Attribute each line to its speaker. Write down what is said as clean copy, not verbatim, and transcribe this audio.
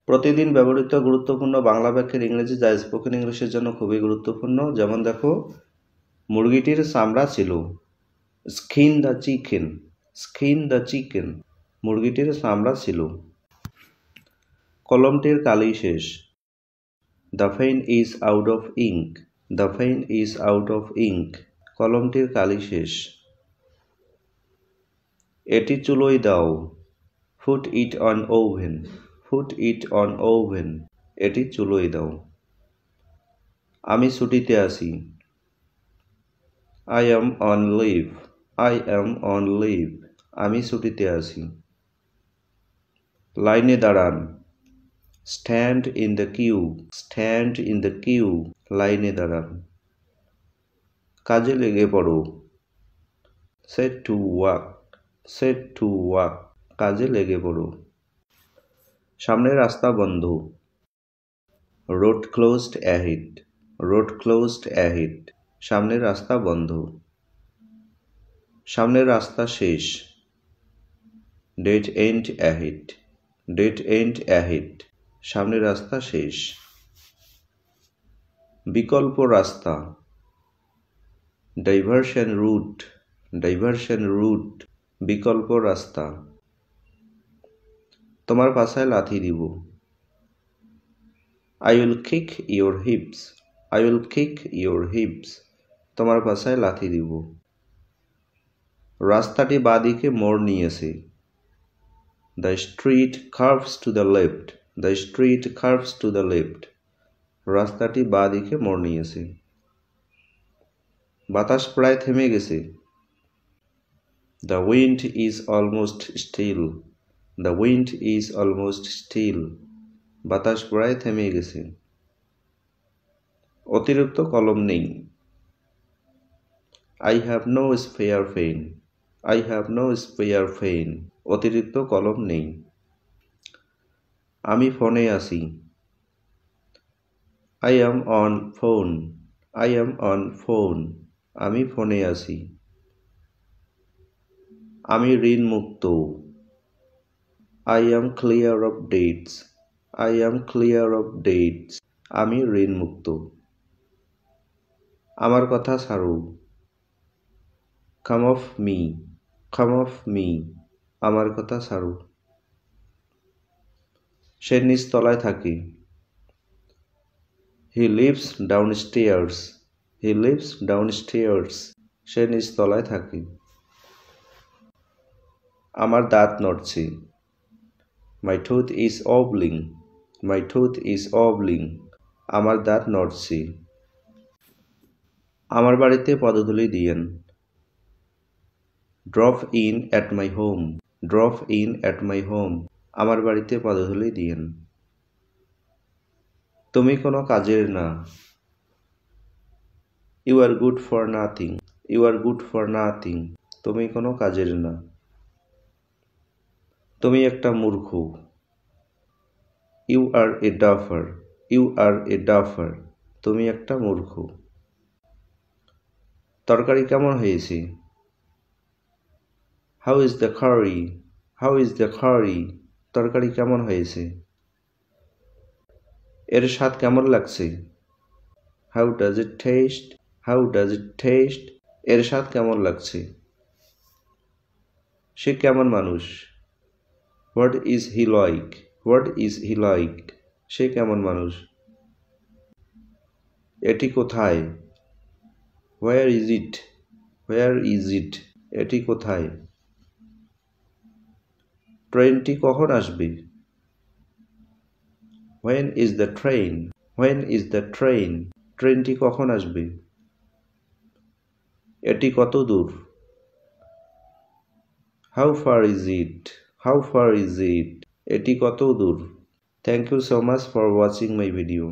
Speaker 1: প্রতিদিন ব্যবহৃত গুরুত্বপূর্ণ বাংলা বাক্যের ইংরেজি যা স্পোকেন ইংলিশের জন্য খুবই গুরুত্বপূর্ণ। যেমন দেখো, মুরগিটির চামড়া ছিল, skin the chicken, skin the chicken, মুরগিটির চামড়া ছিল। কলমটির কালি শেষ, the pen is out of ink, the pen is out of ink, কলমটির কালি শেষ। এটি চুলোয় দাও, put it on oven, put it on oven, এটি চুলোয় দাও। আমি ছুটিতে আছি, I am on leave, I am on leave, আমি ছুটিতে আছি। লাইনে দাঁড়ান, stand in the queue, stand in the queue, লাইনে দাঁড়ান। কাজে লেগে পড়ো, set to work, set to work, কাজে লেগে পড়ো। সামনের রাস্তা বন্ধ, road closed ahead, road closed ahead, সামনের রাস্তা বন্ধ। সামনের রাস্তা শেষ, dead and ahead, dead and ahead, সামনের রাস্তা শেষ। বিকল্প রাস্তা, ডাইভারশন রুট, ডাইভারশন রুট, বিকল্প রাস্তা। তোমার পাছায় লাথি দিব, I will kick your hips, I will kick your hips, তোমার পাছায় লাথি দিব। রাস্তাটি বাঁদিকে মোড় নিয়েছে, the street curves to the left, the street curves to the left, রাস্তাটি বাঁদিকে মোড় নিয়েছে। বাতাস প্রায় থেমে গেছে, the wind is almost still, the wind is almost still, বাতাস প্রায় থেমে গেছে। অতিরিক্ত কলম নেই, I have no spare pen, I have no spare pen, অতিরিক্ত কলম নেই। আমি ফোনে আছি, I am on phone, I am on phone, আমি ফোনে আছি। আমি ঋণমুক্ত, I am clear of debts, I am clear of debts, আমি ঋণমুক্ত। আমার কথা ছাড়ো, come off me, come off me, আমার কথা ছাড়ো। সে নিচতলায় থাকে, হি লিভস ডাউনস্টেয়ার্স, হি লিভস ডাউনস্টেয়ার্স, সে নিচতলায় থাকে। আমার দাঁত নড়ছে, my tooth is wobbling, my tooth is wobbling, আমার দাঁত নড়ছে। আমার বাড়িতে পদধূলি দিয়েন, drop in at my home, drop in at my home, আমার বাড়িতে পদধূলি দিয়েন। তুমি কোনো কাজের না, you are good for nothing, you are good for nothing, তুমি কোনো কাজের না। তুমি একটা মূর্খ, you are a duffer, you are a duffer, তুমি একটা মূর্খ। তরকারি কেমন হয়েছে, how is the curry, how is the curry, তরকারি কেমন হয়েছে। এর স্বাদ কেমন লাগছে, how does it taste, how does it taste, এর স্বাদ কেমন লাগছে। সে কেমন মানুষ, what is he like, what is he like, সে কেমন মানুষ। এটি কোথায়, where is it, where is it, এটি কোথায়। ট্রেনটি কখন আসবে, when is the train, when is the train, ট্রেনটি কখন আসবে। এটি কত দূর, how far is it, how far is it, এটি কত দূর। Thank you so much for watching my video.